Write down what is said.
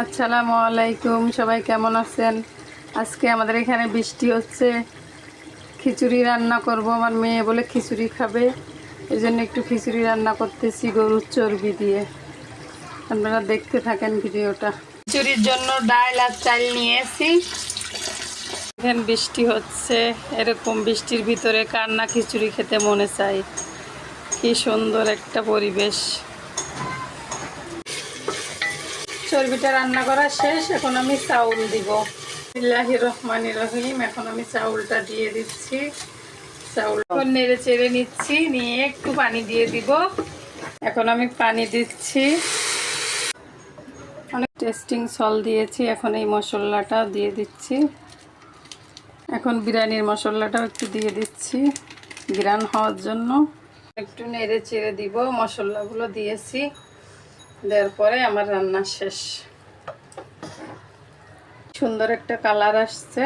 আসসালামু আলাইকুম, সবাই কেমন আছেন? আজকে আমাদের এখানে বৃষ্টি হচ্ছে। খিচুড়ি রান্না করব, আমার মেয়ে বলে খিচুড়ি খাবে, এই জন্য একটু খিচুড়ি রান্না করতেছি গরুর চর্বি দিয়ে। আপনারা দেখতে থাকেন ভিডিওটা। খিচুড়ির জন্য ডাল আর চাল নিয়েছি। এখানে বৃষ্টি হচ্ছে, এরকম বৃষ্টির ভিতরে কার না খিচুড়ি খেতে মনে চায়। কি সুন্দর একটা পরিবেশ। চর্বিটা রান্না করা শেষ, এখন আমি চাউল দিব। বিসমিল্লাহির রহমানির রহিম। এখন আমি চাউলটা দিয়ে দিচ্ছি। চাউল নেড়ে চেড়ে নিচ্ছি, নিয়ে একটু পানি দিয়ে দিব। এখন আমি পানি দিচ্ছি, অনেক টেস্টিং সল দিয়েছি। এখন এই মশলাটা দিয়ে দিচ্ছি। এখন বিরিয়ানির মশলাটাও একটু দিয়ে দিচ্ছি ঘ্রাণ হওয়ার জন্য। একটু নেড়ে চেড়ে দিব। মশলাগুলো দিয়েছি, দেওয়ার পরে আমার রান্না শেষ। সুন্দর একটা কালার আসছে।